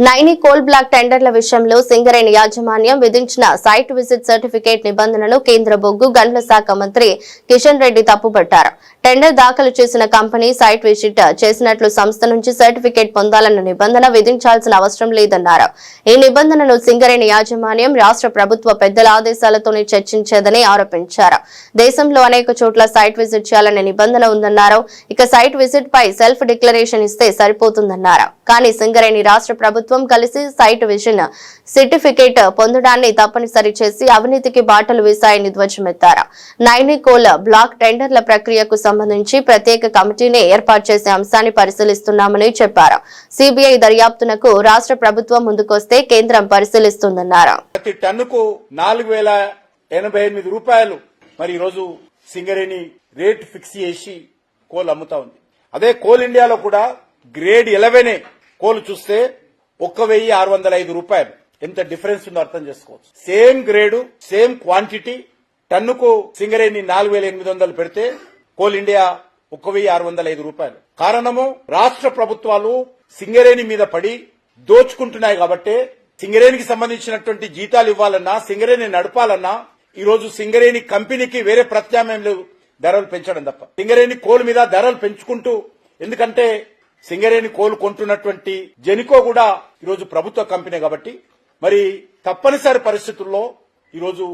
Naini coal block టెండర్ల విషయంలో సింగరేణి యాజమాన్యం విధించిన సైట్ విజిట్ సర్టిఫికేట్ నిబంధనను కేంద్ర బొగ్గు గనుల శాఖ మంత్రి కిషన్ రెడ్డి తప్పుపట్టారు. టెండర్ దాఖలు చేసిన కంపెనీ సైట్ విజిట్ చేసినట్లు సంస్థ నుంచి సర్టిఫికేట్ పొందాలన్న నిబంధన విధించాల్సిన అవసరం లేదన్నారు. ఈ నిబంధనను సింగరేణి యాజమాన్యం రాష్ట్ర ప్రభుత్వ పెద్దల ఆదేశాలతోనే చర్చించేదని ఆరోపించారు. దేశంలో అనేక చోట్ల సైట్ విజిట్ చేయాలనే నిబంధన ఉందన్నారు. ఇక సైట్ విజిట్ పై సెల్ఫ్ డిక్లరేషన్ ఇస్తే సరిపోతుందన్నారు. కానీ సింగరేణి రాష్ట్ర ప్రభుత్వం కలిసి సైట్ విజిట్ సర్టిఫికేట్ పొందడాన్ని తప్పనిసరి చేసి అవినీతికి బాటలు వేశాయని ధ్వజమెత్తారు. నైని కోల్ బ్లాక్ టెండర్ల ప్రక్రియకు సంబంధించి ప్రత్యేక కమిటీని ఏర్పాటు చేసే అంశాన్ని పరిశీలిస్తున్నామని చెప్పారు. సిబిఐ దర్యాప్తునకు రాష్ట్ర ప్రభుత్వం ముందుకొస్తే కేంద్రం పరిశీలిస్తుందన్నారు. ప్రతి టన్నుకు 4088 రూపాయలు మరి ఈరోజు సింగరేణి రేట్ ఫిక్స్ చేసి కోల్ అమ్ముతా ఉంది. అదే కోల్ ఇండియాలో కూడా గ్రేడ్ 11 కోల్ చూస్తే 1605 రూపాయలు. ఎంత డిఫరెన్స్ ఉందో అర్థం చేసుకోవచ్చు. సేమ్ గ్రేడు సేమ్ క్వాంటిటీ టన్నుకు సింగరేణి 4800 పెడితే కోల్ ఇండియా 1605 రూపాయలు. కారణము రాష్ట్ర ప్రభుత్వాలు సింగరేణి మీద పడి దోచుకుంటున్నాయి కాబట్టి సింగరేణికి సంబంధించినటువంటి జీతాలు ఇవ్వాలన్నా సింగరేణి నడపాలన్నా ఈరోజు సింగరేణి కంపెనీకి వేరే ప్రత్యామ్నాయం లేదు ధరలు పెంచడం తప్ప. సింగరేణి కోల్ మీద ధరలు పెంచుకుంటూ, ఎందుకంటే సింగరేణి కోల్ కొంటున్నటువంటి జెనికో కూడా ఈరోజు ప్రభుత్వ కంపెనీ కాబట్టి మరి తప్పనిసరి పరిస్థితుల్లో ఈరోజు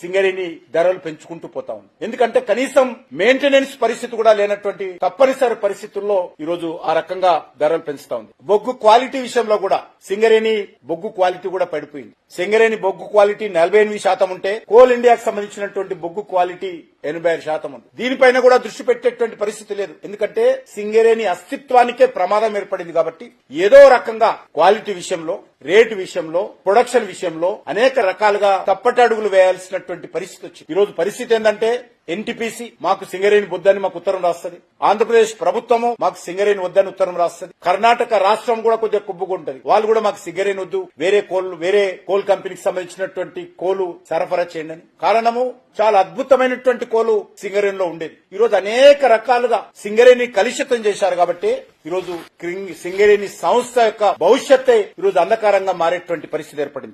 సింగరేణి ధరలు పెంచుకుంటూ పోతా ఉంది. ఎందుకంటే కనీసం మెయింటెనెన్స్ పరిస్థితి కూడా లేనటువంటి తప్పనిసరి పరిస్థితుల్లో ఈరోజు ఆ రకంగా ధరలు పెంచుతా ఉంది. బొగ్గు క్వాలిటీ విషయంలో కూడా సింగరేణి బొగ్గు క్వాలిటీ కూడా పడిపోయింది. సింగరేణి బొగ్గు క్వాలిటీ 48% ఉంటే కోల్ ఇండియాకు సంబంధించినటువంటి బొగ్గు క్వాలిటీ 85% ఉంది. దీనిపైన కూడా దృష్టి పెట్టేటువంటి పరిస్థితి లేదు. ఎందుకంటే సింగరేణి అస్తిత్వానికే ప్రమాదం ఏర్పడింది కాబట్టి ఏదో రకంగా క్వాలిటీ విషయంలో, రేటు విషయంలో, ప్రొడక్షన్ విషయంలో అనేక రకాలుగా తప్పటడుగులు వేయాల్సినటువంటి పరిస్థితి వచ్చింది. ఈరోజు పరిస్థితి ఏంటంటే ఎన్టీపీసీ మాకు సింగరేణి వద్దని మాకు ఉత్తరం రాస్తుంది. ఆంధ్రప్రదేశ్ ప్రభుత్వము మాకు సింగరేణి వద్దని ఉత్తరం రాస్తుంది. కర్ణాటక రాష్ట్రం కూడా కొద్దిగా కుబ్బుకుంటది. వాళ్ళు కూడా మాకు సింగరేణి వద్దు, వేరే కోల్ కంపెనీకి సంబంధించినటువంటి కోలు సరఫరా చేయండి అని. కారణము చాలా అద్భుతమైనటువంటి కోలు సింగరేణిలో ఉండేది. ఈరోజు అనేక రకాలుగా సింగరేణి కలుషితం చేశారు కాబట్టి ఈరోజు సింగరేణి సంస్థ యొక్క భవిష్యత్తే ఈరోజు అంధకారంగా మారేటువంటి పరిస్థితి ఏర్పడింది.